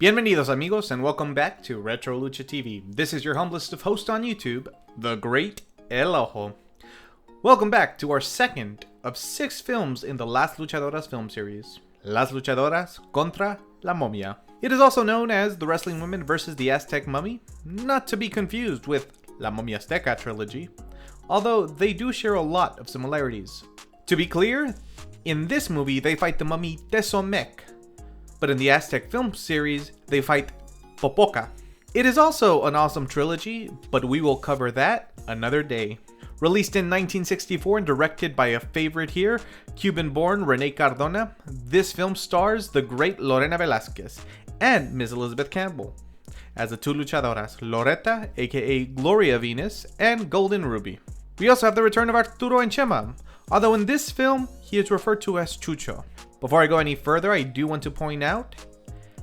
Bienvenidos amigos and welcome back to Retro Lucha TV. This is your humblest of hosts on YouTube, the Great El Ojo. Welcome back to our second of 6 films in the Las Luchadoras film series, Las Luchadoras Contra La Momia. It is also known as The Wrestling Women vs. the Aztec Mummy, not to be confused with La Momia Azteca trilogy, although they do share a lot of similarities. To be clear, in this movie they fight the mummy Tezomec, but in the Aztec film series, they fight Popoca. It is also an awesome trilogy, but we will cover that another day. Released in 1964 and directed by a favorite here, Cuban-born Rene Cardona, this film stars the great Lorena Velázquez and Miss Elizabeth Campbell as the two luchadoras, Loretta, aka Gloria Venus, and Golden Ruby. We also have the return of Arturo and Chema, although in this film, he is referred to as Chucho. Before I go any further, I do want to point out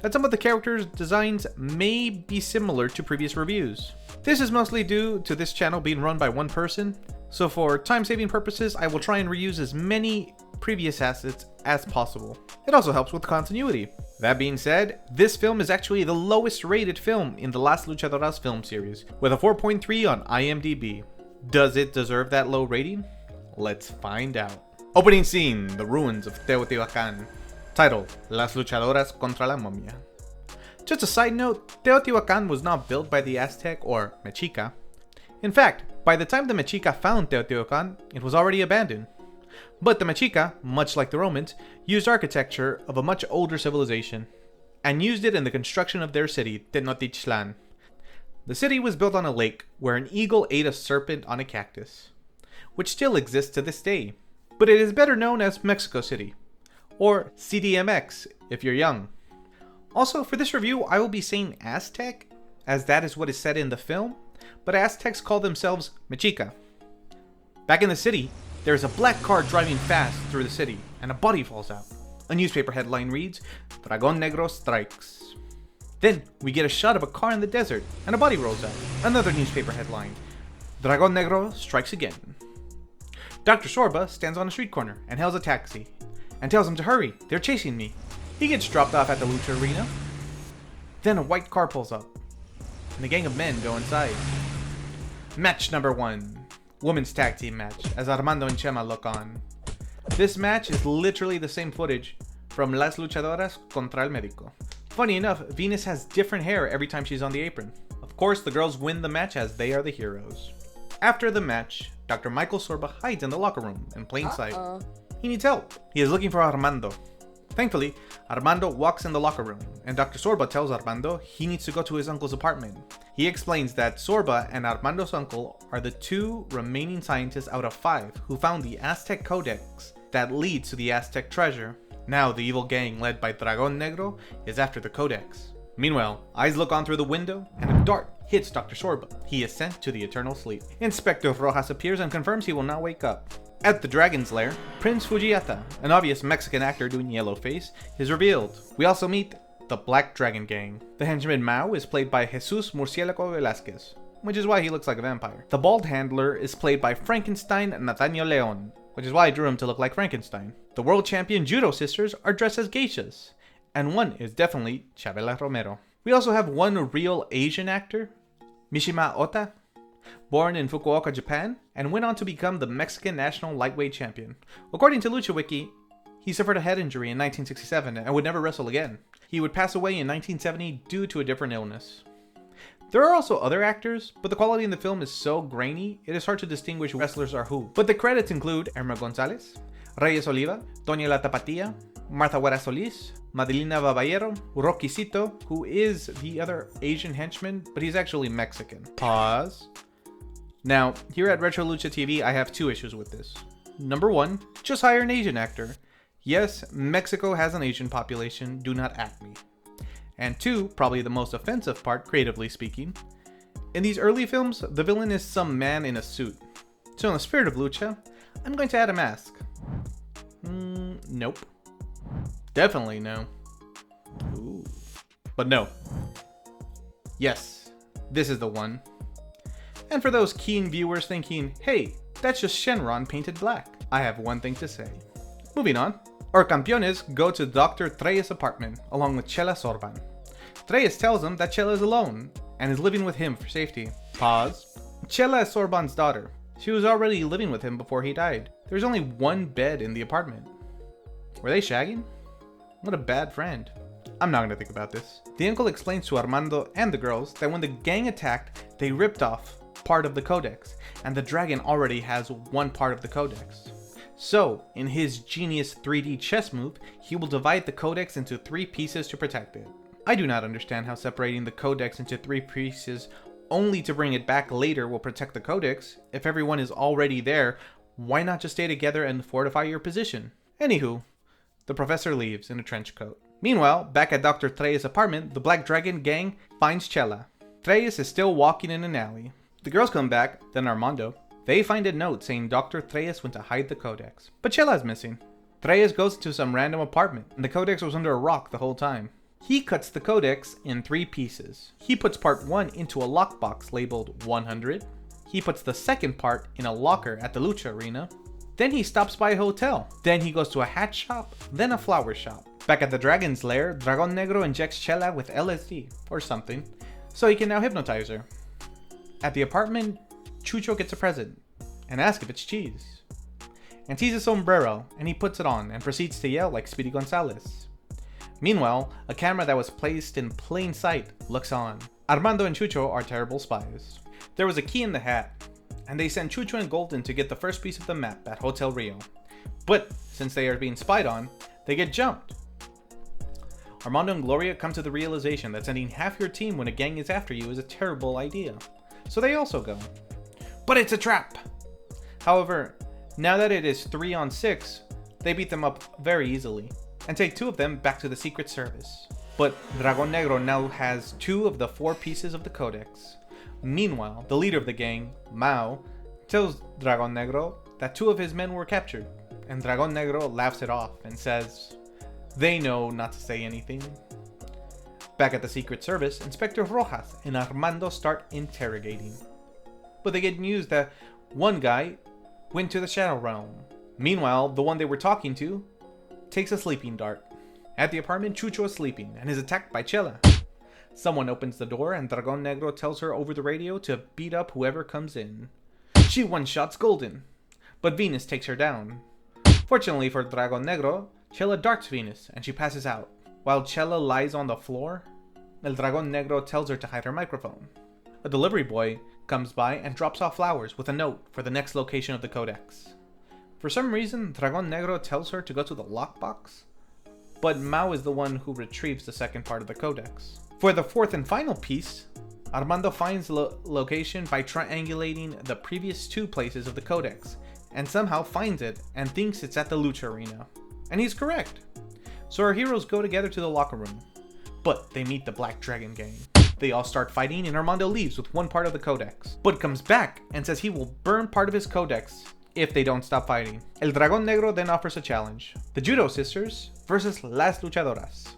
that some of the characters' designs may be similar to previous reviews. This is mostly due to this channel being run by one person, so for time-saving purposes, I will try and reuse as many previous assets as possible. It also helps with continuity. That being said, this film is actually the lowest rated film in the Las Luchadoras film series, with a 4.3 on IMDb. Does it deserve that low rating? Let's find out. Opening scene, the ruins of Teotihuacan. Title, Las Luchadoras Contra La Momia. Just a side note, Teotihuacan was not built by the Aztec or Mexica. In fact, by the time the Mexica found Teotihuacan, it was already abandoned. But the Mexica, much like the Romans, used architecture of a much older civilization, and used it in the construction of their city, Tenochtitlan. The city was built on a lake where an eagle ate a serpent on a cactus, which still exists to this day. But it is better known as Mexico City, or CDMX if you're young. Also, for this review, I will be saying Aztec, as that is what is said in the film, but Aztecs call themselves Mexica. Back in the city, there is a black car driving fast through the city, and a body falls out. A newspaper headline reads, Dragón Negro strikes. Then, we get a shot of a car in the desert, and a body rolls out. Another newspaper headline, Dragón Negro strikes again. Dr. Sorba stands on a street corner and hails a taxi and tells him to hurry, they're chasing me. He gets dropped off at the Lucha Arena. Then a white car pulls up and a gang of men go inside. Match number 1, women's tag team match, as Armando and Chema look on. This match is literally the same footage from Las Luchadoras Contra El Médico. Funny enough, Venus has different hair every time she's on the apron. Of course, the girls win the match as they are the heroes. After the match, Dr. Michael Sorba hides in the locker room in plain sight. He needs help. He is looking for Armando. Thankfully, Armando walks in the locker room, and Dr. Sorba tells Armando he needs to go to his uncle's apartment. He explains that Sorba and Armando's uncle are the 2 remaining scientists out of 5 who found the Aztec Codex that leads to the Aztec treasure. Now the evil gang led by Dragón Negro is after the Codex. Meanwhile, eyes look on through the window, and a dart hits Dr. Sorba. He is sent to the eternal sleep. Inspector Rojas appears and confirms he will not wake up. At the Dragon's Lair, Prince Fujiata, an obvious Mexican actor doing yellowface, is revealed. We also meet the Black Dragon Gang. The henchman Mao is played by Jesus Murciélago Velázquez, which is why he looks like a vampire. The bald handler is played by Frankenstein Nathaniel Leon, which is why I drew him to look like Frankenstein. The world champion judo sisters are dressed as geishas, and one is definitely Chabela Romero. We also have one real Asian actor, Mishima Ota, born in Fukuoka, Japan, and went on to become the Mexican national lightweight champion. According to LuchaWiki, he suffered a head injury in 1967 and would never wrestle again. He would pass away in 1970 due to a different illness. There are also other actors, but the quality in the film is so grainy, it is hard to distinguish wrestlers are who. But the credits include Irma Gonzalez, Reyes Oliva, Doña La Tapatía, Martha Guerra Solis, Madelina Baballero, Roquisito, who is the other Asian henchman, but he's actually Mexican. Pause. Now, here at Retro Lucha TV, I have 2 issues with this. Number 1, just hire an Asian actor. Yes, Mexico has an Asian population, do not at me. And 2, probably the most offensive part, creatively speaking. In these early films, the villain is some man in a suit. So in the spirit of Lucha, I'm going to add a mask. Nope. Definitely no. Ooh. But no. Yes, this is the one. And for those keen viewers thinking, hey, that's just Shenron painted black, I have one thing to say. Moving on. Our campeones go to Dr. Trey's apartment along with Chela Sorban. Reyes tells him that Chela is alone and is living with him for safety. Pause. Chela is Sorban's daughter. She was already living with him before he died. There's only one bed in the apartment. Were they shagging? What a bad friend. I'm not gonna think about this. The uncle explains to Armando and the girls that when the gang attacked, they ripped off part of the codex, and the dragon already has one part of the codex. So, in his genius 3D chess move, he will divide the codex into 3 pieces to protect it. I do not understand how separating the codex into 3 pieces only to bring it back later will protect the codex. If everyone is already there, why not just stay together and fortify your position? Anywho, the professor leaves in a trench coat. Meanwhile, back at Dr. Treyes' apartment, the Black Dragon gang finds Chela. Treyes is still walking in an alley. The girls come back, then Armando. They find a note saying Dr. Treyes went to hide the codex. But Chela is missing. Treyes goes to some random apartment, and the codex was under a rock the whole time. He cuts the codex in 3 pieces. He puts part 1 into a lockbox labeled 100. He puts the second part in a locker at the Lucha Arena. Then he stops by a hotel. Then he goes to a hat shop, then a flower shop. Back at the dragon's lair, Dragon Negro injects Chela with LSD or something, so he can now hypnotize her. At the apartment, Chucho gets a present and asks if it's cheese. And sees a sombrero, and he puts it on and proceeds to yell like Speedy Gonzales. Meanwhile, a camera that was placed in plain sight looks on. Armando and Chucho are terrible spies. There was a key in the hat, and they send Chucho and Golden to get the first piece of the map at Hotel Rio. But since they are being spied on, they get jumped. Armando and Gloria come to the realization that sending half your team when a gang is after you is a terrible idea. So they also go. But it's a trap! However, now that it is 3-on-6, they beat them up very easily and take 2 of them back to the Secret Service. But Dragon Negro now has 2 of the 4 pieces of the codex. Meanwhile, the leader of the gang, Mao, tells Dragon Negro that 2 of his men were captured, and Dragon Negro laughs it off and says they know not to say anything. Back at the Secret Service, Inspector Rojas and Armando start interrogating. But they get news that one guy went to the Shadow Realm. Meanwhile, the one they were talking to takes a sleeping dart. At the apartment, Chucho is sleeping and is attacked by Chela. Someone opens the door and Dragon Negro tells her over the radio to beat up whoever comes in. She one-shots Golden, but Venus takes her down. Fortunately for Dragon Negro, Chela darts Venus and she passes out. While Chela lies on the floor, El Dragon Negro tells her to hide her microphone. A delivery boy comes by and drops off flowers with a note for the next location of the codex. For some reason, Dragon Negro tells her to go to the lockbox, but Mao is the one who retrieves the second part of the codex. For the 4th and final piece, Armando finds the location by triangulating the previous 2 places of the codex, and somehow finds it and thinks it's at the Lucha Arena. And he's correct. So our heroes go together to the locker room, but they meet the Black Dragon gang. They all start fighting and Armando leaves with 1 part of the codex, but comes back and says he will burn part of his codex if they don't stop fighting. El Dragon Negro then offers a challenge. The Judo Sisters versus Las Luchadoras.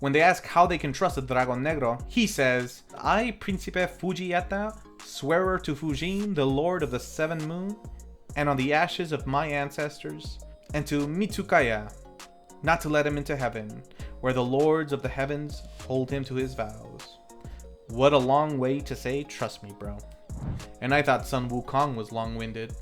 When they ask how they can trust the Dragon Negro, he says, I, Príncipe Fujiyata, swearer to Fujin, the Lord of the 7 Moon, and on the ashes of my ancestors, and to Mitsukaya, not to let him into heaven, where the lords of the heavens hold him to his vows. What a long way to say, trust me, bro. And I thought Sun Wukong was long-winded.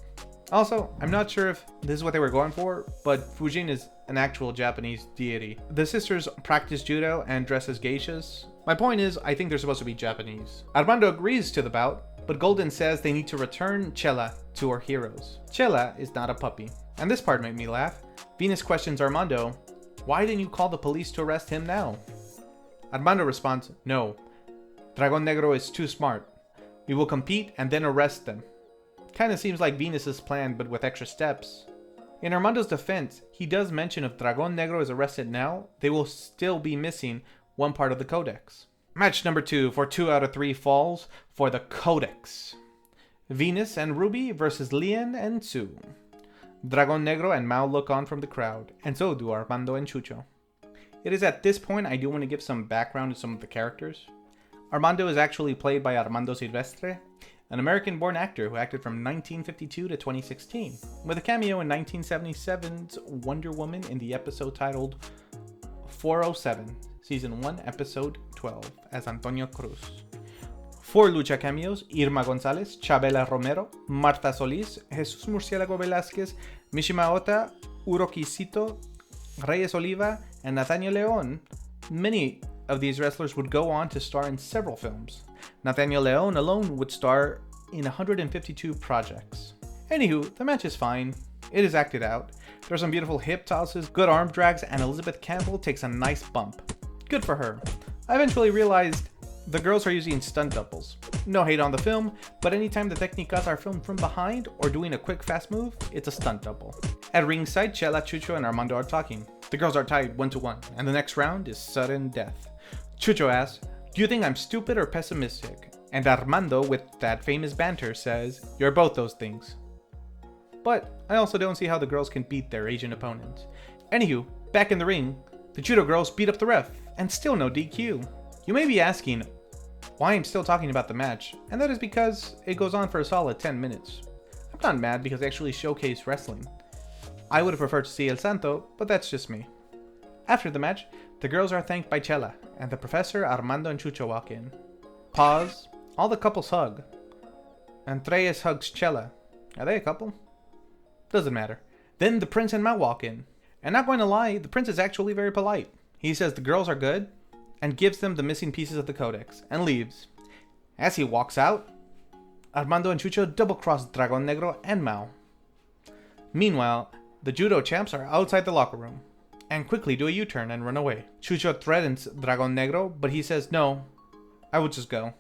Also, I'm not sure if this is what they were going for, but Fujin is an actual Japanese deity. The sisters practice judo and dress as geishas. My point is, I think they're supposed to be Japanese. Armando agrees to the bout, but Golden says they need to return Chela to our heroes. Chela is not a puppy. And this part made me laugh. Venus questions Armando, why didn't you call the police to arrest him now? Armando responds, no. Dragon Negro is too smart. We will compete and then arrest them. Kinda seems like Venus's plan, but with extra steps. In Armando's defense, he does mention if Dragon Negro is arrested now, they will still be missing 1 part of the codex. Match number 2 for 2 out of 3 falls for the codex. Venus and Ruby versus Lien and Sue. Dragon Negro and Mao look on from the crowd, and so do Armando and Chucho. It is at this point I do want to give some background to some of the characters. Armando is actually played by Armando Silvestre, an American-born actor who acted from 1952 to 2016, with a cameo in 1977's Wonder Woman in the episode titled 407, Season 1, Episode 12. 2012 as Antonio Cruz. 4 lucha cameos: Irma Gonzalez, Chabela Romero, Marta Solís, Jesus Murciélago Velázquez, Mishima Ota, Uroki Sito, Reyes Oliva, and Nathaniel Leon. Many of these wrestlers would go on to star in several films. Nathaniel Leon alone would star in 152 projects. Anywho, the match is fine. It is acted out. There's some beautiful hip tosses, good arm drags, and Elizabeth Campbell takes a nice bump. Good for her. I eventually realized the girls are using stunt doubles. No hate on the film, but anytime the technicas are filmed from behind or doing a quick fast move, it's a stunt double. At ringside, Chela, Chucho, and Armando are talking. The girls are tied 1-1, and the next round is sudden death. Chucho asks, "Do you think I'm stupid or pessimistic?" And Armando, with that famous banter, says, "You're both those things." But I also don't see how the girls can beat their Asian opponents. Anywho, back in the ring, the judo girls beat up the ref, and still no DQ. You may be asking why I'm still talking about the match, and that is because it goes on for a solid 10 minutes. I'm not mad because they actually showcase wrestling. I would have preferred to see El Santo, but that's just me. After the match, the girls are thanked by Chela, and the professor, Armando, and Chucho walk in. Pause. All the couples hug. Andreas hugs Chela. Are they a couple? Doesn't matter. Then the prince and Mao walk in. And not going to lie, the prince is actually very polite. He says the girls are good, and gives them the missing pieces of the codex, and leaves. As he walks out, Armando and Chucho double-cross Dragon Negro and Mao. Meanwhile, the judo champs are outside the locker room, and quickly do a U-turn and run away. Chucho threatens Dragon Negro, but he says no, I would just go.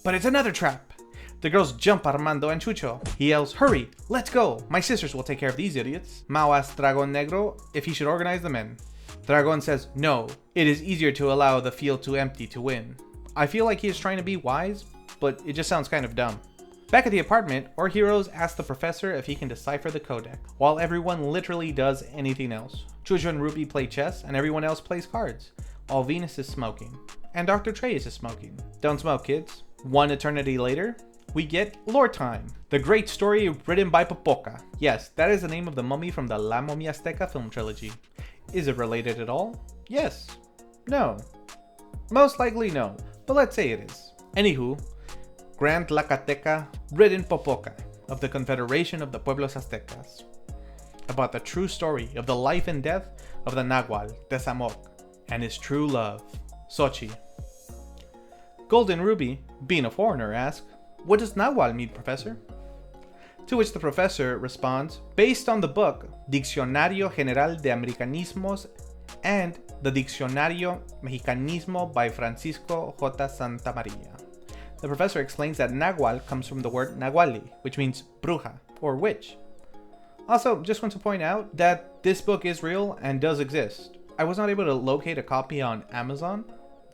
But it's another trap! The girls jump Armando and Chucho. He yells, "Hurry, let's go! My sisters will take care of these idiots." Mao asks Dragon Negro if he should organize the men. Dragon says, "No, it is easier to allow the field to empty to win." I feel like he is trying to be wise, but it just sounds kind of dumb. Back at the apartment, our heroes ask the professor if he can decipher the codex, while everyone literally does anything else. Chucho and Ruby play chess, and everyone else plays cards, while Venus is smoking. And Dr. Trey's is smoking. Don't smoke, kids. One eternity later, we get Lore Time, the great story written by Popoca. Yes, that is the name of the mummy from the La Momia Azteca film trilogy. Is it related at all? Yes. No. Most likely no, but let's say it is. Anywho, Grand Tlacateca, written Popoca, of the Confederation of the Pueblos Aztecas, about the true story of the life and death of the Nahual, Tezamoc, and his true love, Xochi. Golden Ruby, being a foreigner, asks, "What does Nahual mean, Professor?" To which the professor responds, based on the book Diccionario General de Americanismos and the Diccionario Mexicanismo by Francisco J. Santamaria. The professor explains that Nahual comes from the word Nahuali, which means bruja or witch. Also, just want to point out that this book is real and does exist. I was not able to locate a copy on Amazon.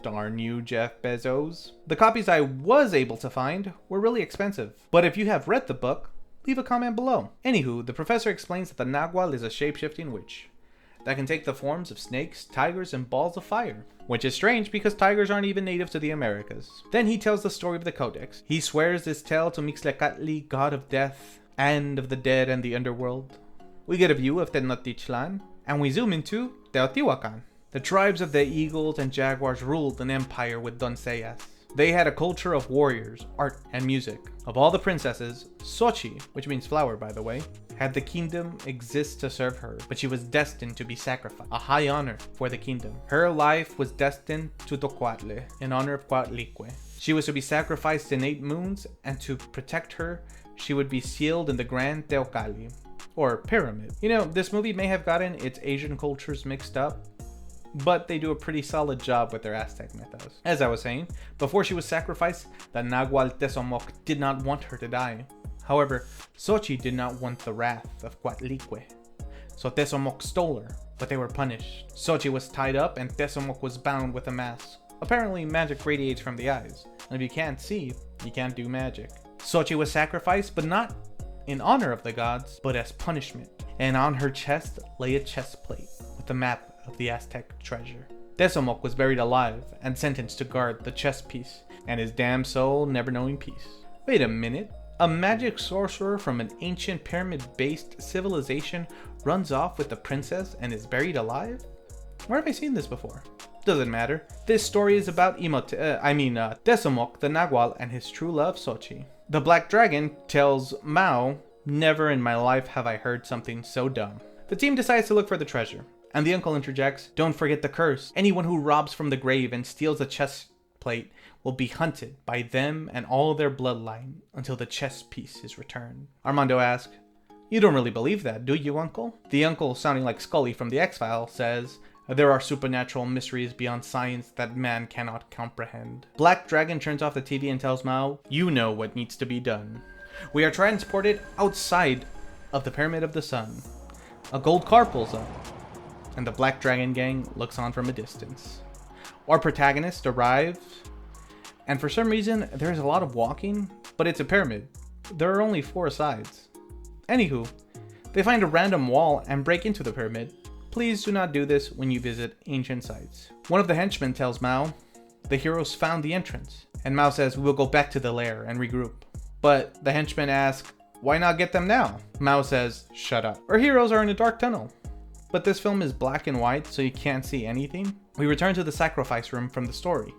Darn you, Jeff Bezos. The copies I was able to find were really expensive. But if you have read the book, leave a comment below. Anywho, the professor explains that the Nahual is a shape-shifting witch that can take the forms of snakes, tigers, and balls of fire. Which is strange because tigers aren't even native to the Americas. Then he tells the story of the codex. He swears this tale to Mixtecatli, god of death, and of the dead and the underworld. We get a view of Tenochtitlan, and we zoom into Teotihuacan. The tribes of the eagles and jaguars ruled an empire with doncellas. They had a culture of warriors, art, and music. Of all the princesses, Xochi, which means flower by the way, had the kingdom exist to serve her, but she was destined to be sacrificed, a high honor for the kingdom. Her life was destined to Tocuatle, in honor of Coatlicue. She was to be sacrificed in 8 moons, and to protect her, she would be sealed in the Grand Teocalli, or pyramid. You know, this movie may have gotten its Asian cultures mixed up, but they do a pretty solid job with their Aztec mythos. As I was saying, before she was sacrificed, the Nahual Tezomoc did not want her to die. However, Xochi did not want the wrath of Coatlicue, so Tezomoc stole her, but they were punished. Xochi was tied up and Tezomoc was bound with a mask. Apparently magic radiates from the eyes, and if you can't see, you can't do magic. Xochi was sacrificed, but not in honor of the gods, but as punishment, and on her chest lay a chest plate with a map of the Aztec treasure. Tezomoc was buried alive and sentenced to guard the chest piece, and his damned soul never knowing peace. Wait a minute, a magic sorcerer from an ancient pyramid-based civilization runs off with the princess and is buried alive? Where have I seen this before? Doesn't matter. This story is about Tesomoc the Nagual and his true love, Xochi. The Black Dragon tells Mao, "Never in my life have I heard something so dumb." The team decides to look for the treasure, and the uncle interjects, "Don't forget the curse. Anyone who robs from the grave and steals the chest plate will be hunted by them and all their bloodline until the chest piece is returned." Armando asks, "You don't really believe that, do you, uncle?" The uncle, sounding like Scully from the X-Files, says, "There are supernatural mysteries beyond science that man cannot comprehend." Black Dragon turns off the TV and tells Mao, "You know what needs to be done. We are transported outside of the Pyramid of the Sun." A gold car pulls up, and the Black Dragon gang looks on from a distance. Our protagonist arrives, and for some reason, there's a lot of walking, but it's a pyramid. There are only 4 sides. Anywho, they find a random wall and break into the pyramid. Please do not do this when you visit ancient sites. One of the henchmen tells Mao, "The heroes found the entrance," and Mao says, "We will go back to the lair and regroup." But the henchmen ask, "Why not get them now?" Mao says, "Shut up. Our heroes are in a dark tunnel." But this film is black and white, so you can't see anything. We return to the sacrifice room from the story.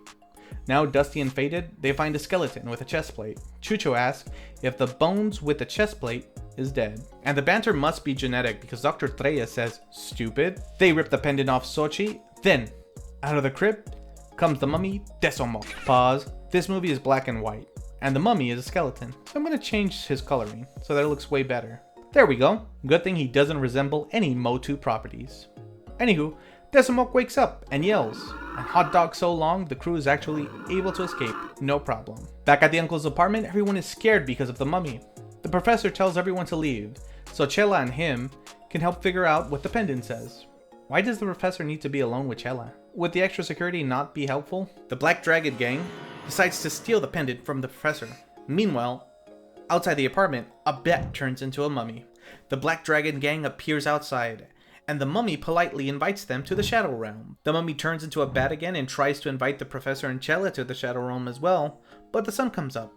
Now dusty and faded, they find a skeleton with a chest plate. Chucho asks if the bones with the chest plate is dead. And the banter must be genetic because Dr. Treya says, "Stupid." They rip the pendant off Xochi. Then, out of the crypt, comes the mummy Tesomoc. Pause. This movie is black and white, and the mummy is a skeleton. So I'm going to change his coloring so that it looks way better. There we go. Good thing he doesn't resemble any Motu properties. Anywho, Tesomoc wakes up and yells, and hot dog so long the crew is actually able to escape, no problem. Back at the uncle's apartment, everyone is scared because of the mummy. The professor tells everyone to leave, so Chela and him can help figure out what the pendant says. Why does the professor need to be alone with Chela? Would the extra security not be helpful? The Black Dragon gang decides to steal the pendant from the professor. Meanwhile, outside the apartment, a bat turns into a mummy. The Black Dragon gang appears outside, and the mummy politely invites them to the Shadow Realm. The mummy turns into a bat again and tries to invite the professor and Chela to the Shadow Realm as well, but the sun comes up,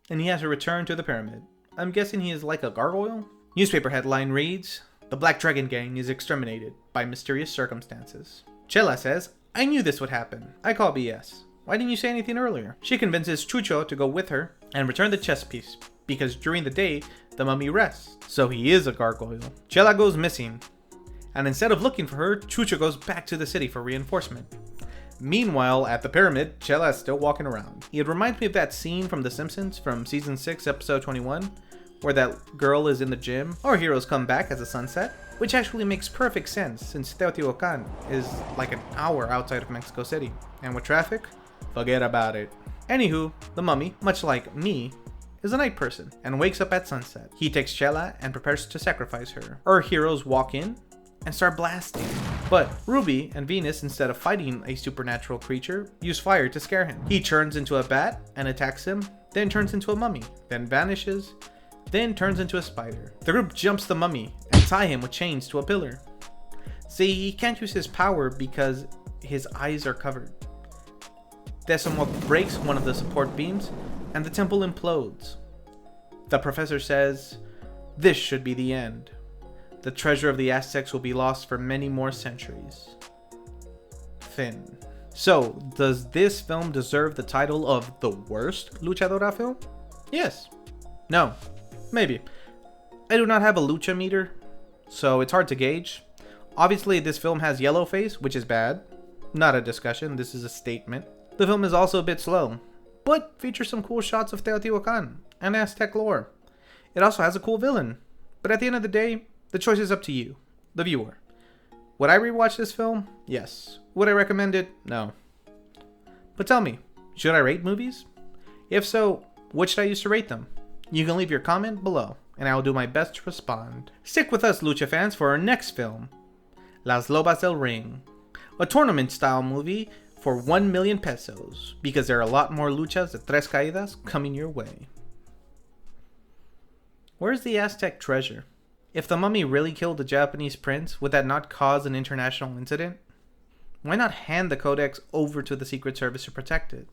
and he has to return to the pyramid. I'm guessing he is like a gargoyle? Newspaper headline reads, "The Black Dragon gang is exterminated by mysterious circumstances." Chela says, "I knew this would happen. I call BS. Why didn't you say anything earlier?" She convinces Chucho to go with her and return the chess piece, because during the day, the mummy rests, so he is a gargoyle. Chela goes missing, and instead of looking for her, Chucho goes back to the city for reinforcement. Meanwhile, at the pyramid, Chela is still walking around. It reminds me of that scene from The Simpsons from season 6, episode 21, where that girl is in the gym. Our heroes come back as the sun sets, which actually makes perfect sense since Teotihuacan is like an hour outside of Mexico City. And with traffic, forget about it. Anywho, the mummy, much like me, is a night person and wakes up at sunset. He takes Chela and prepares to sacrifice her. Our heroes walk in and start blasting. But Ruby and Venus, instead of fighting a supernatural creature, use fire to scare him. He turns into a bat and attacks him, then turns into a mummy, then vanishes, then turns into a spider. The group jumps the mummy and tie him with chains to a pillar. See, he can't use his power because his eyes are covered. Tesomoc breaks one of the support beams and the temple implodes. The professor says, "This should be the end. The treasure of the Aztecs will be lost for many more centuries." Fin. So, does this film deserve the title of the worst luchadora film? Yes. No. Maybe. I do not have a lucha meter, so it's hard to gauge. Obviously, this film has yellow face, which is bad. Not a discussion, this is a statement. The film is also a bit slow, but features some cool shots of Teotihuacan and Aztec lore. It also has a cool villain. But at the end of the day, the choice is up to you, the viewer. Would I rewatch this film? Yes. Would I recommend it? No. But tell me, should I rate movies? If so, what should I use to rate them? You can leave your comment below, and I will do my best to respond. Stick with us, Lucha fans, for our next film, Las Lobas del Ring, a tournament-style movie for 1 million pesos, because there are a lot more luchas de tres caídas coming your way. Where's the Aztec treasure? If the mummy really killed the Japanese prince, would that not cause an international incident? Why not hand the codex over to the Secret Service to protect it?